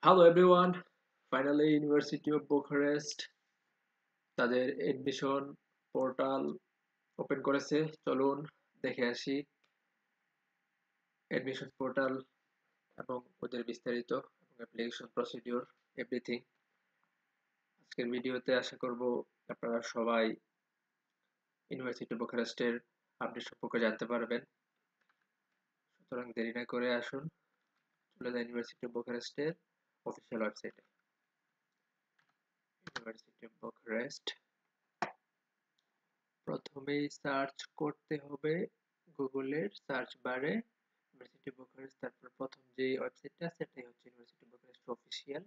Hello everyone. Finally, University of Bucharest তাদের admission portal open করেছে। চলুন দেখে আসি এডমিশন পোর্টাল এবং ওদের বিস্তারিত এবং অ্যাপ্লিকেশন প্রসিডিউর এভরিথিং। আজকের ভিডিওতে আশা করব আপনারা সবাই ইউনিভার্সিটি অফ বুখারেস্টের আপডেট সম্পর্কে জানতে পারবেন। সুতরাং দেরি না করে আসুন চলে যাই ইউনিভার্সিটি অফ বুখারেস্টের অফিসিয়াল ওয়েবসাইটে। ইউনিভার্সিটি অফ বুখারেস্ট প্রথমেই সার্চ করতে হবে গুগলের সার্চ বারে ইউনিভার্সিটি বুখারেস্ট, তারপর প্রথম যে ওয়েবসাইটটা আছে সেটাই হচ্ছে ইউনিভার্সিটি বুখারেস্ট অফিসিয়াল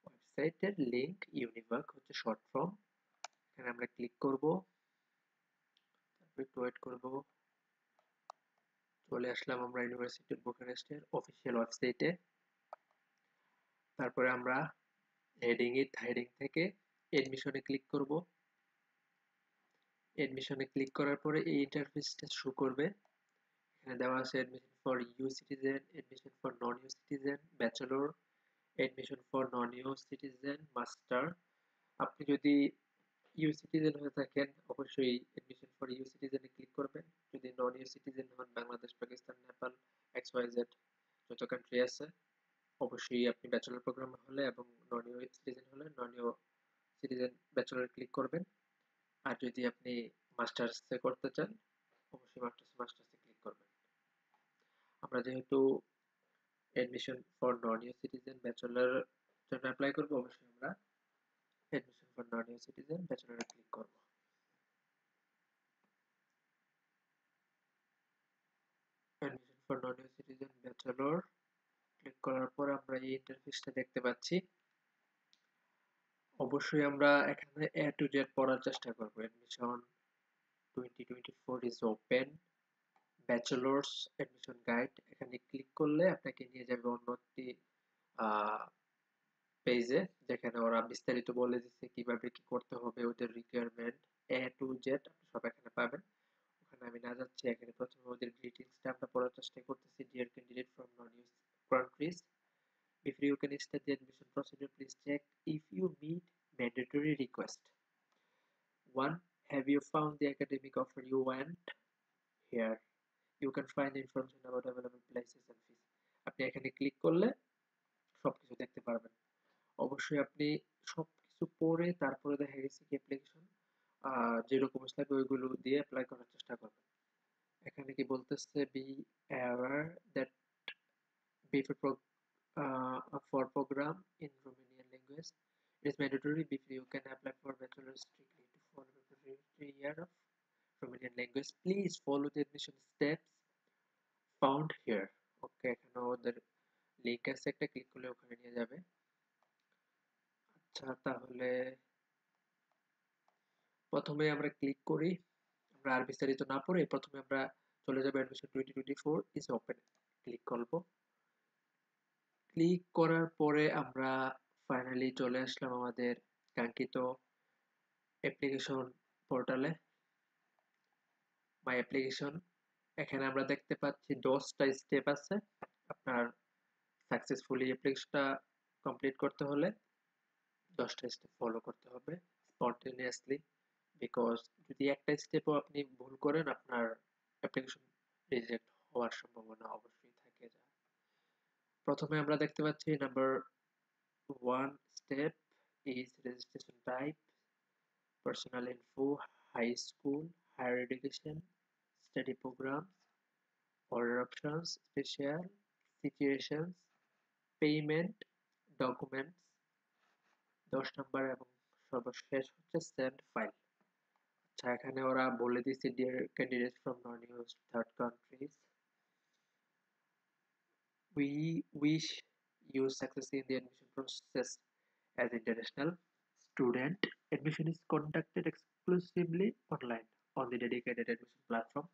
ওয়েবসাইটের লিংক। ইউনিভার্ক হচ্ছে শর্ট ফর্ম। এখানে আমরা ক্লিক করব, তারপর একটু ওয়েট করব। চলে আসলাম আমরা ইউনিভার্সিটি বুখারেস্টের অফিসিয়াল ওয়েবসাইটে। তারপরে আমরা হেডিং থেকে এডমিশনে ক্লিক করব। এডমিশনে ক্লিক করার পরে এই ইন্টারফেসটা শো করবে। এখানে দেওয়া আছে admission for EU citizen, admission for non EU citizen, bachelor, admission for non EU citizen, master. আপনি যদি ইউ সিটিজেন হয়ে থাকেন অবশ্যই এডমিশন ফর ইউ সিটিজেনে ক্লিক করবেন। যদি নন ইউ সিটিজেন হন, Bangladesh, Pakistan, Nepal, X Y Z যত কান্ট্রি আছে, অবশ্যই আপনি ব্যাচেলর প্রোগ্রাম হলে এবং নন ইউ সিটিজেন হলে নন ইউ সিটিজেন ব্যাচেলর ক্লিক করবেন। আর যদি আপনি মাস্টার্সে করতে চান অবশ্যই মাস্টার্সে ক্লিক করবেন। আমরা যেহেতু admission for non EU citizen bachelor জন্য অ্যাপ্লাই করব, অবশ্যই আমরা admission for non EU citizen ব্যাচেলরে ক্লিক করব। Admission for non EU citizen bachelor click করার পর আমরা এই ইন্টারফেসটা দেখতে পাচ্ছি। অবশ্যই আমরা এখানে এ টু জেড পড়ার চেষ্টা করব। Admission 2024 is open, bachelors admission guide. এখানে ক্লিক করলে আপনাকে নিয়ে যাবে অন্য একটি পেজে, যেখানে ওরা বিস্তারিত বলে দিচ্ছে কিভাবে কি করতে হবে, ওদের রিকোয়ারমেন্ট এ টু জেড আপনি সব এখানে পাবেন। ওখানে আমি না যাচ্ছি। এখানে প্রথমে ওদের গ্রিটিংসটা আমরা পড়ার চেষ্টা করতেছি। Dear candidate from non EU countries, before you can start the admission procedure, please check if you meet mandatory request. 1. Have you found the academic offer you want? Here you can find the information about available places and fees. আপনি এখানে click করলে সবকিছু দেখতে পারবেন। অবশ্যই আপনি সবকিছু পড়ে তারপরে দেখা গেছে কি অ্যাপ্লিকেশন যে ডকুমেন্টস লাগবে ওইগুলো দিয়ে অ্যাপ্লাই করার চেষ্টা করবেন। এখানে কি বলতেছে, be aware that before for program in Romanian language, it is mandatory before you can apply for bachelor strictly to follow the preparatory year of Romanian language. Please follow the admission steps found here. ওকে, এখানে ওদের link আছে, একটা click করলে ওখানে নিয়ে যাবে। আচ্ছা, তাহলে প্রথমে আমরা ক্লিক করি। আমরা আর বিস্তারিত না পড়ে প্রথমে আমরা চলে যাব অ্যাডমিশন 2024 ইজ ওপেন ক্লিক করব। ক্লিক করার পরে আমরা ফাইনালি চলে আসলাম আমাদের কাঙ্ক্ষিত অ্যাপ্লিকেশন পোর্টালে, মাই অ্যাপ্লিকেশন। এখানে আমরা দেখতে পাচ্ছি 10টা স্টেপ আছে। আপনার সাকসেসফুলি অ্যাপ্লিকেশনটা কমপ্লিট করতে হলে 10টা স্টেপ ফলো করতে হবে স্পন্টেনিয়াসলি, বিকজ যদি একটা স্টেপও আপনি ভুল করেন আপনার অ্যাপ্লিকেশন রিজেক্ট হওয়ার সম্ভাবনা অবশ্যই থাকে যায়। প্রথমে আমরা দেখতে পাচ্ছি number 1 step is registration type, personal info, high school, higher education, study programs, order options, special situations, payment, documents। 10 number এবং সর্বশেষ হচ্ছে সেন্ড ফাইল। আচ্ছা, এখানে ওরা বলে দিচ্ছে dear candidate from non EU third countries, we wish you success in the admission process. As international student, admission is conducted exclusively online on the dedicated admission platform.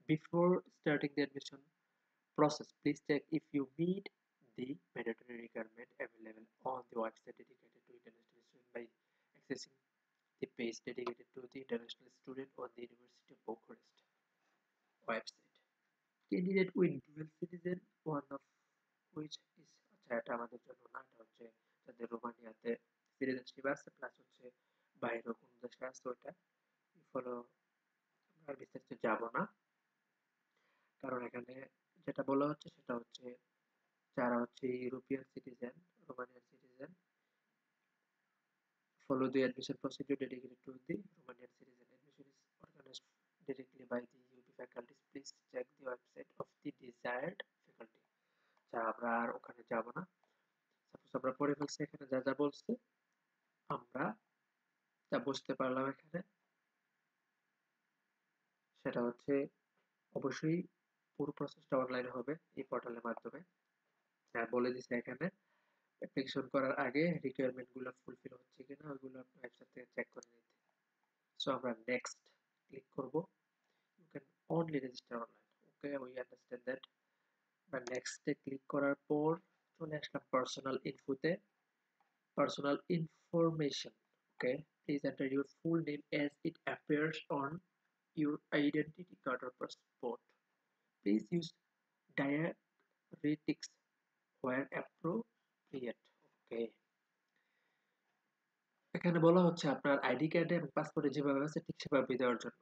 Before starting the admission process, please check if you meet the mandatory requirement available on the website dedicated to international students by accessing the page dedicated to the international student on the University of Bucharest website. Candidate with dual citizen, one of which is আচ্ছা এটা আমাদের জন্য না, এটা হচ্ছে যাদের রোমানিয়াতে citizenship আছে plus হচ্ছে বাইরেও কোন দেশে আছে ওইটা। ফলো আমরা আর বিস্তারিত যাব না, কারণ এখানে যেটা বলা হচ্ছে সেটা হচ্ছে যারা হচ্ছে European citizen, Romanian citizen, follow the admission procedure dedicated to the Romanian citizen. Admission is organized directly by the UP faculties. Please check the website of the desired faculty. যা আমরা আর ওখানে যাব না। সাপোজ আমরা পড়ে ফেলছি এখানে যা যা বলছে, আমরা যা বুঝতে পারলাম এখানে সেটা হচ্ছে অবশ্যই পুরো প্রসেসটা অনলাইনে হবে এই পোর্টালের মাধ্যমে। বলে দিছে এখানে অ্যাপ্লিকেশন করার আগে রিকোয়ারমেন্ট গুলো ফুলফিল হচ্ছে কিনা ওইগুলো আপনি একসাথে চেক করে নিতে। সো আমরা নেক্সট ক্লিক করব। You can only register online. Okay, we understand that. বা নেক্সটে ক্লিক করার পর চলে আসলাম পার্সোনাল ইনফোতে। Personal information. Okay, please enter your full name as it appears on your identity card or passport. Please use diacritics where appropriate. ওকে, এখানে বলা হচ্ছে আপনার আইডি কার্ডে এবং পাসপোর্টে যেভাবে আছে ঠিক সেভাবে দেওয়ার জন্য।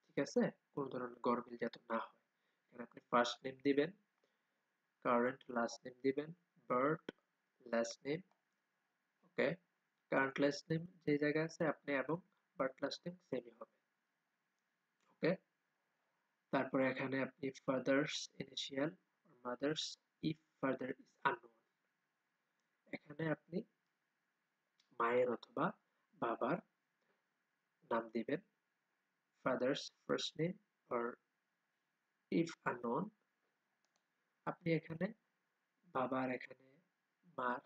ঠিক আছে, কোনো ধরনের গরমিল যাতে না হয়। এখানে আপনি ফার্স্ট নেম দিবেন, কারেন্ট লাস্ট নেম দিবেন, বার্থ লাস্ট নেম। ওকে, কারেন্ট লাস্ট নেম যে জায়গায় আছে আপনি এবং বার্থ লাস্ট নেম সেমই হবে। ওকে, তারপরে এখানে আপনি father's initial mother's if father is unknown, এখানে আপনি মায়ের অথবা বাবার নাম দিবেন। Father's first name or if unknown, আপনি এখানে বাবার, এখানে মার,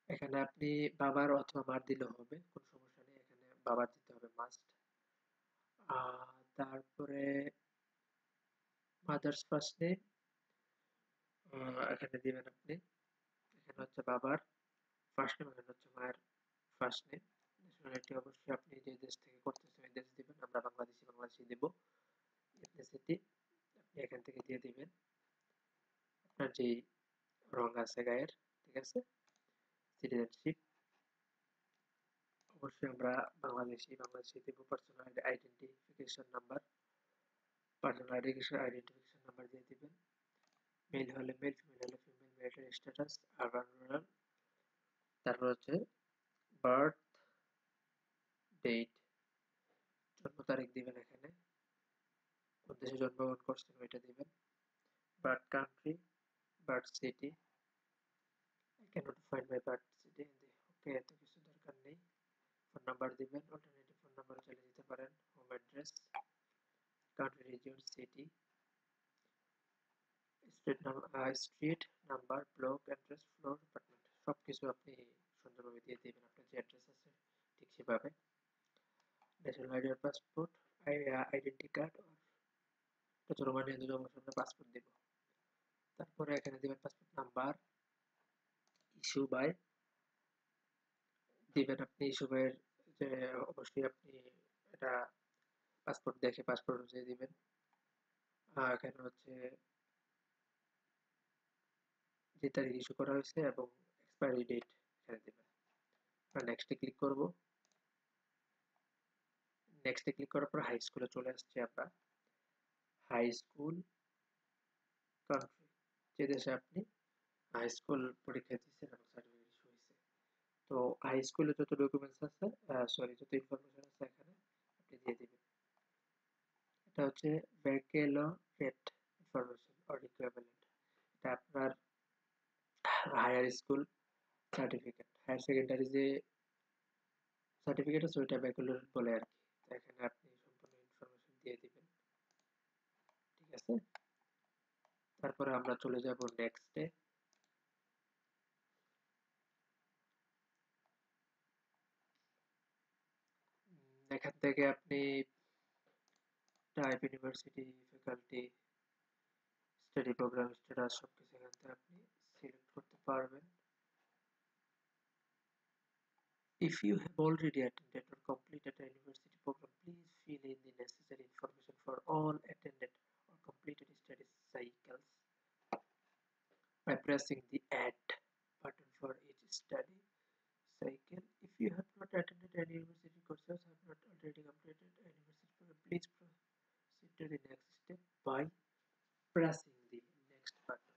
এখানে আপনি বাবার অথবা মার দিলেও হবে, কোনো সমস্যা নেই, এখানে বাবার দিতে হবে মাস্ট। তারপরে মাদার্স ফার্স্ট নেম এখানে দিবেন আপনি, এখানে হচ্ছে বাবার ফার্স্ট নেম, এখানে হচ্ছে মায়ের ফার্স্ট নেম। ন্যাশনালিটি অবশ্যই আপনি যে দেশ থেকে করতেছেন ওই দেশ দিবেন, আমরা বাংলাদেশি দিব। এথনিসিটি আপনি এখান থেকে দিয়ে দিবেন আপনার যেই রং আছে গায়ের, ঠিক আছে। সিটিজেনশিপ অবশ্যই আমরা বাংলাদেশি দিব। Personal identification number, personal identification number দিয়ে দিবেন। মেল হলে মেল, ফিমেল হলে female, marital status, urban rural, তারপর হচ্ছে বার্থ ডেট, জন্ম তারিখ দিবেন, এখানে কোন দেশে জন্মগ্রহণ করছেন ওইটা দিবেন। Birth country, birth city, I cannot find my birth city in the, ওকে এত কিছু দরকার নেই। ফোন নাম্বার দিবেন, অল্টারনেটিভ ফোন নাম্বারে চলে যেতে পারেন। Home address, country, region, city, street number, block address, floor, apartment, সবকিছু আপনি সুন্দরভাবে দিয়ে দিবেন আপনার যে অ্যাড্রেস আছে ঠিক সেভাবে। ন্যাশনাল আইডি আর পাসপোর্ট, আইডেন্টি কার্ড, এটা রোমানিয়ান যদি অবশ্যই আমরা পাসপোর্ট দিব। তারপরে এখানে দিবেন পাসপোর্ট নাম্বার, ইস্যু বাই দিবেন আপনি, ইস্যু বাইয়ের যে অবশ্যই আপনি এটা পাসপোর্ট দেখে পাসপোর্ট অনুযায়ী দিবেন। এখানে হচ্ছে যে তারিখ ইস্যু করা হয়েছে এবং এক্সপায়ারি ডেট এখানে দিবেন। আমরা নেক্সটে ক্লিক করব। নেক্সটে ক্লিক করার পর হাই স্কুলে চলে আসছি আমরা। হাই স্কুল কান্ট্রি, যে দেশে আপনি হাই স্কুল পরীক্ষা দিয়েছেন এবং সার্টিফিকেট ইস্যু হয়েছে। তো হাই স্কুলে যত ডকুমেন্টস আছে, সরি যত ইনফরমেশন আছে এখানে আপনি দিয়ে দিবেন। এটা হচ্ছে ব্যাকেলরেট ইনফরমেশন অর ইকুইভ্যালেন্ট, এটা আপনার higher school certificate, higher secondary যে সার্টিফিকেট আছে ওইটা ব্যাকেলরেট বলে আর কি। তো এখানে আপনি সম্পূর্ণ ইনফরমেশন দিয়ে দিবেন, ঠিক আছে। তারপরে আমরা চলে যাব নেক্সটে। এখান থেকে আপনি type university, faculty, study programme, status সবকিছু এখান থেকে আপনি সিলেক্ট করতে পারবেন। If you have already attended or completed a university program, please fill in the necessary information for all attended or completed study cycles. by pressing the add button for each study cycle. If you have not attended any university courses, have not already completed a university program, please proceed to the next step by pressing the next button.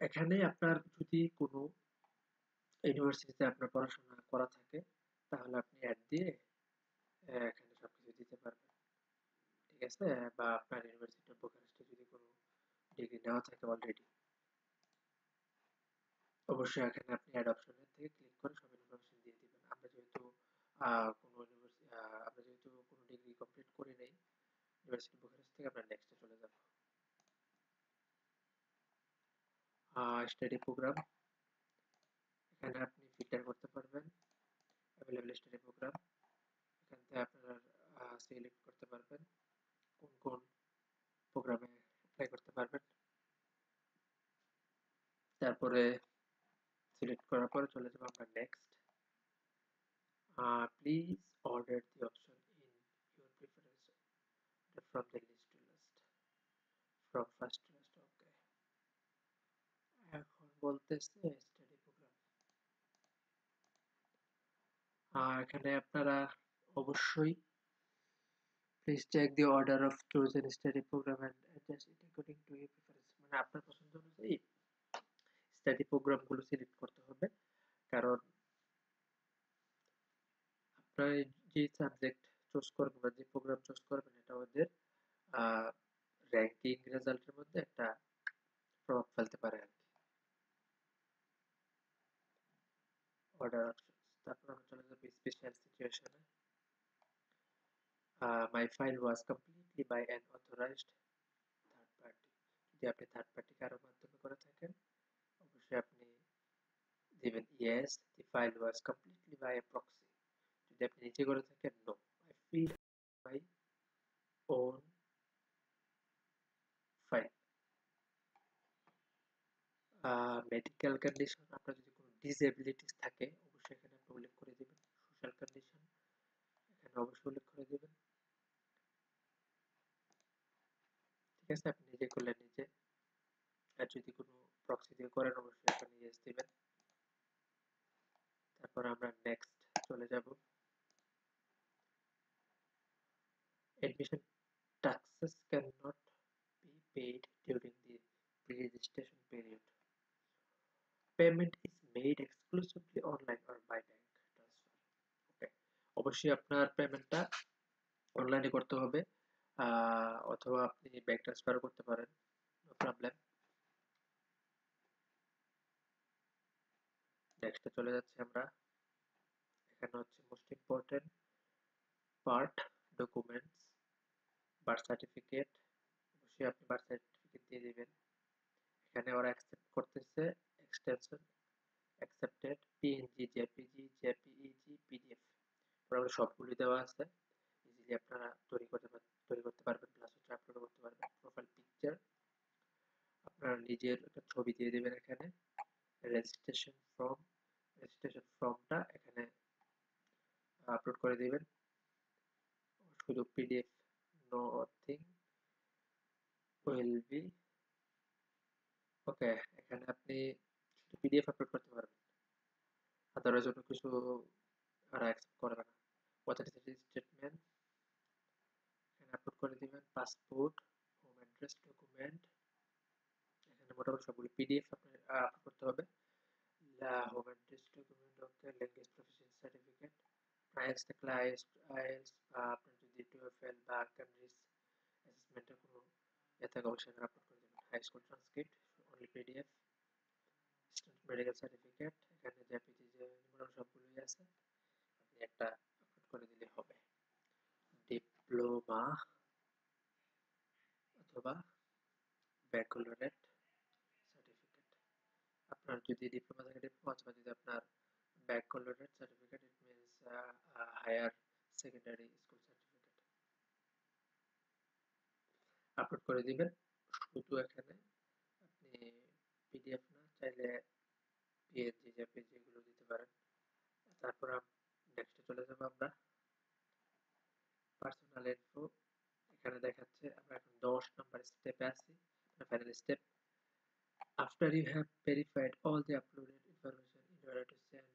এখানে আপনার যদি কোনো ইউনিভার্সিটিতে আপনার পড়াশোনা করা থাকে তাহলে আপনি অ্যাড দিয়ে এখানে সবকিছু দিতে পারবেন, ঠিক আছে? বা আপনার ইউনিভার্সিটি অফ বুখারেস্টে যদি কোনো ডিগ্রি নেওয়া থাকে অলরেডি, অবশ্যই এখানে আপনি অ্যাড অপশনে থেকে ক্লিক করে সব ইনফরমেশন দিয়ে দিবেন। আমরা যেহেতু কোনো ডিগ্রি কমপ্লিট করি নাই ইউনিভার্সিটি অফ বুখারেস্ট থেকে, আমরা নেক্সটে চলে যাব। স্টাডি প্রোগ্রাম, এখানে আপনি ফিল্টার করতে পারবেন অ্যাভেলেবল স্টাডি প্রোগ্রাম। এখান থেকে আপনারা সিলেক্ট করতে পারবেন কোন কোন প্রোগ্রামে অ্যাপ্লাই করতে পারবেন। তারপরে সিলেক্ট করার পরে চলে যাব আমরা next. Please order the option in your preference from the list to last, from first to last. Okay, এখন বলতেছে স্টাডি প্রোগ্রাম। এখানে আপনারা অবশ্যই please check the order of chosen study program and adjust it according to your preference, মানে আপনার পছন্দ অনুযায়ী study program গুলো সিলেক্ট করতে হবে, কারণ আপনার যে সাবজেক্ট চুজ করবেন বা যে প্রোগ্রাম চুজ করবেন এটা ওদের র্যাঙ্কিং রেজাল্টের মধ্যে একটা প্রভাব ফেলতে পারে আর কি। অর্ডার অপশনস, তারপর আমরা চলে যাব স্পেশাল সিচুয়েশনে। My file was completely by an authorised third party, যদি আপনি থার্ড পার্টি কারোর মাধ্যমে করে থাকেন অবশ্যই আপনি দিবেন yes, the file was completely by a proxy. যদি আপনি নিচে করে থাকেন no, I filled my own file. Medical condition, আপনার যদি কোনো ডিসএবিলিটিস থাকে অবশ্যই এখানে আপনি উল্লেখ করে দিবেন। সোশ্যাল কন্ডিশন এখানে অবশ্যই উল্লেখ করে দিবেন, ঠিক আছে? আপনি নিজে করলে নিজে, আর যদি কোনো প্রক্সি দিয়ে করেন অবশ্যই এখানে yes দিবেন। তারপর আমরা নেক্সট চলে যাব। Admission taxes cannot be paid during the pre-registration period. Payment is made exclusively online or by bank transfer. Okay, অবশ্যই আপনার পেমেন্টটা অনলাইনে করতে হবে, অথবা আপনি ব্যাংক ট্রান্সফারও করতে পারেন, নো প্রবলেম। নেক্সটে চলে যাচ্ছি আমরা। এখানে হচ্ছে most important part, documents, birth certificate. অবশ্যই আপনি বার্থ সার্টিফিকেট দিয়ে দিবেন। এখানে ওরা অ্যাকসেপ্ট করতেছে extension accepted, PNG, JPG, JPEG, PDF, ওরা সবগুলি দেওয়া আছে, ইজিলি আপনারা তৈরি করতে পারবেন, প্লাস হচ্ছে আপলোড করতে পারবেন। প্রোফাইল পিকচার, আপনারা নিজের একটা ছবি দিয়ে দিবেন এখানে। রেজিস্ট্রেশন ফর্মটা এখানে আপলোড করে দিবেন, শুধু পিডিএফ, নথিং উইল বি ওকে। এখানে আপনি শুধু পিডিএফ আপলোড করতে পারবেন, আদারওয়াইজ অন্য কিছু আর অ্যাকসেপ্ট করবে না। অথেন্টিসিটি স্টেটমেন্ট এখানে আপলোড করে দিবেন। পাসপোর্ট, হোম অ্যাড্রেস ডকুমেন্ট, এখানে মোটামুটি সবগুলো পিডিএফ আপনি আপলোড করতে হবে। হোম অ্যাড্রেস ডকুমেন্ট, ওকে। ল্যাঙ্গুয়েজ প্রফিসিয়েন্সি সার্টিফিকেট, আইএলটিএস থাকলে আইএলটিএস, বা আপনার যদি টোয়েফল বা কান্ট্রিজ অ্যাসেসমেন্টের কোনো থাকে অবশ্যই আপলোড করে দেবেন। High school transcript only PDF, student medical certificate, এখানে জেপিজি যে মোটামুটি সবগুলোই আছে, আপনি একটা আপলোড করে দিলে হবে। ডিপ্লোমা অথবা ব্যাকলরেট সার্টিফিকেট, আপনার যদি ডিপ্লোমা থাকে ডিপ্লোমা, অথবা যদি আপনার baccalaureate certificate, it means higher secondary school certificate, upload করে দিবেন। শুধু এখানে আপনি পিডিএফ না, চাইলে পিএনজি, জেপিজি এগুলো দিতে পারেন। তারপর নেক্সটে চলে যাব আমরা। পার্সোনাল ইনফো, এখানে দেখাচ্ছে আমরা এখন 10 নম্বর স্টেপে আছি, final step. After you have verified all the uploaded information in order to send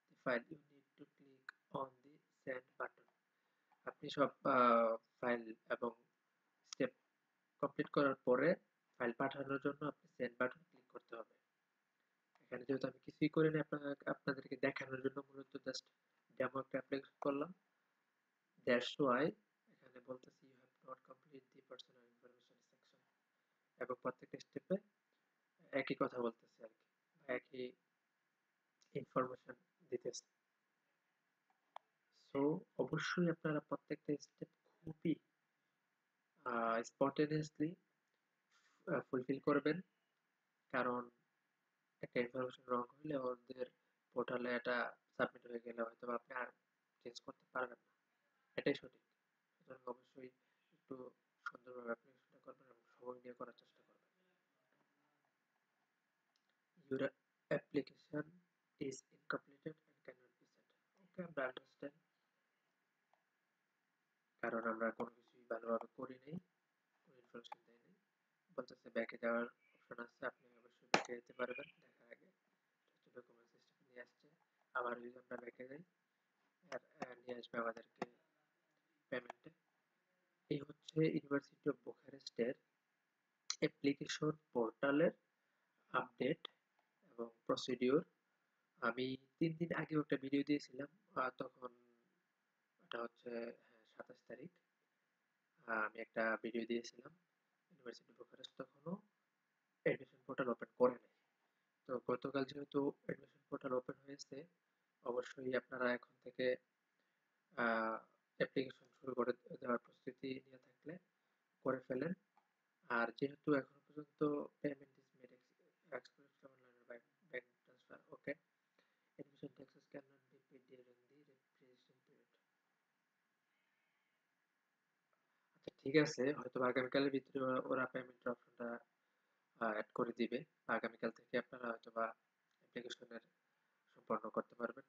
the file, you need to click on the send button. আপনি সব ফাইল এবং স্টেপ কমপ্লিট করার পরে ফাইল পাঠানোর জন্য আপনি সেন্ড বাটন ক্লিক করতে হবে। এখানে যেহেতু আমি কিছুই করিনি, আপনাদেরকে দেখানোর জন্য মূলত জাস্ট ডেমো একটা অ্যাপ্লিকেশন করলাম। দ্যাটস ওয়াই এখানে বলতেছি you have not complete the personal information section, এবং প্রত্যেকটা স্টেপে একই কথা বলতেছে আর কি, একই ইনফরমেশন দিতেছে। সো অবশ্যই আপনারা প্রত্যেকটা স্টেপ খুবই স্পন্টেনিয়াসলি ফুলফিল করবেন, কারণ একটা ইনফরমেশন রং হলে ওদের পোর্টালে এটা সাবমিট হয়ে গেলে হয়তো আপনি আর চেঞ্জ করতে পারবেন না, এটাই সঠিক। সুতরাং অবশ্যই একটু সুন্দরভাবে অ্যাপ্লিকেশনটা করবেন এবং সময় নিয়ে করার চেষ্টা করবেন। Your application is incompleted and cannot be sent. Okay, আমরা আন্ডারস্ট্যান্ড, কারণ আমরা কোনো কিছুই ভালোভাবে করি নাই, কোনো ইনফরমেশন দেই নাই। বলতেছে ব্যাকে যাওয়ার অপশন আছে, আপনি অবশ্যই ব্যাকে যেতে পারবেন দেখার আগে। ডকুমেন্ট সিস্টেম নিয়ে আসছে, আবার যদি আমরা ব্যাকে যাই আর নিয়ে আসবে আমাদেরকে পেমেন্টে। এই হচ্ছে ইউনিভার্সিটি অফ বুখারেস্টের অ্যাপ্লিকেশন পোর্টালের আপডেট এবং প্রসিডিওর। আমি ৩ দিন আগেও একটা ভিডিও দিয়েছিলাম, তখন এটা হচ্ছে ২৭ তারিখ আমি একটা ভিডিও দিয়েছিলাম। ইউনিভার্সিটি অফ বুখারেস্ট তখনও অ্যাডমিশন পোর্টাল ওপেন করে নাই। তো গতকাল যেহেতু অ্যাডমিশন পোর্টাল ওপেন হয়েছে, অবশ্যই আপনারা এখন থেকে অ্যাপ্লিকেশন শুরু করে দেওয়ার প্রস্তুতি নিয়ে থাকলে করে ফেলেন। আর যেহেতু এখনো পর্যন্ত payment is made expressly online by bank transfer, okay, admission taxes cannot be paid during the registration period. আচ্ছা ঠিক আছে, হয়তো আগামীকালের ভিতরে ওরা পেমেন্টের অপশনটা অ্যাড করে দিবে। আগামীকাল থেকে আপনারা হয়তো বা অ্যাপ্লিকেশনের সম্পন্ন করতে পারবেন।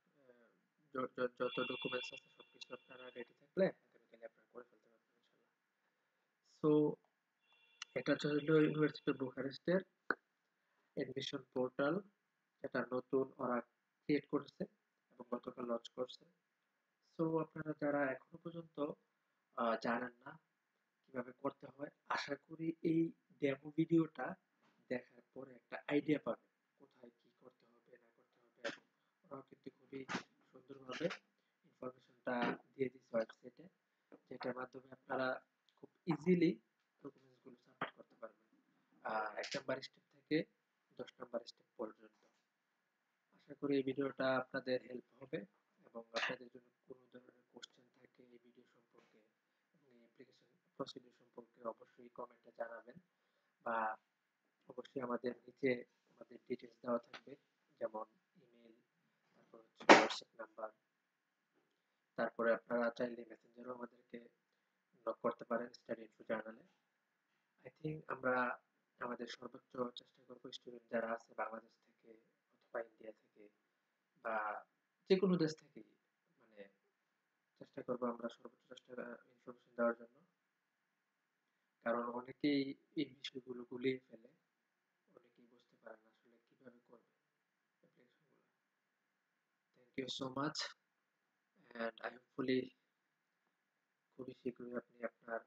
যত ডকুমেন্টস আছে সবকিছু আপনারা রেডি থাকলে আগামীকালে আপনারা করে ফেলতে পারবেন ইনশাল্লাহ। সো এটা ছিল ইউনিভার্সিটি অফ বুখারেস্টের এডমিশন পোর্টাল, যেটা নতুন ওরা ক্রিয়েট করেছে এবং গতকাল লঞ্চ করছে। সো আপনারা যারা এখনো পর্যন্ত জানেন না কিভাবে করতে হয়, আশা করি এই ডেমো ভিডিওটা দেখার পরে একটা আইডিয়া পাবেন কোথায় কি করতে হবে না করতে হবে। এবং ওরাও কিন্তু খুবই সুন্দরভাবে ইনফরমেশনটা দিয়ে দিচ্ছে ওয়েবসাইটে, যেটার মাধ্যমে আপনারা খুব ইজিলি ডকুমেন্টসগুলো সাবমিট করতে পারবেন ১ নাম্বার স্টেপ থেকে ১০ নাম্বার স্টেপ পর্যন্ত। আশা করি এই ভিডিওটা আপনাদের হেল্প হবে, এবং আপনাদের জন্য কোনো ধরনের কোশ্চেন থাকে এই ভিডিও সম্পর্কে এবং এই অ্যাপ্লিকেশন প্রসিডিউর সম্পর্কে অবশ্যই কমেন্টে জানাবেন, বা অবশ্যই আমাদের নিচে আমাদের ডিটেলস দেওয়া থাকবে, যেমন ইমেল, তারপর হচ্ছে হোয়াটসঅ্যাপ নাম্বার, তারপরে আপনারা চাইলে মেসেঞ্জারও আমাদেরকে নক করতে পারেন স্টাডি ইনফো জার্নালে। আই থিঙ্ক আমরা আমাদের সর্বোচ্চ চেষ্টা করবো স্টুডেন্ট যারা আছে বাংলাদেশ থেকে অথবা ইন্ডিয়া থেকে বা যে কোনো দেশ থেকেই, মানে চেষ্টা করবো আমরা সর্বোচ্চ চেষ্টা ইনফরমেশন দেওয়ার জন্য, কারণ অনেকেই এই বিষয়গুলো গুলিয়ে ফেলে, অনেকেই বুঝতে পারে না আসলে কিভাবে করবে অ্যাপ্লিকেশনগুলো। Thank you so much, and I hopefully খুবই শীঘ্রই আপনি আপনার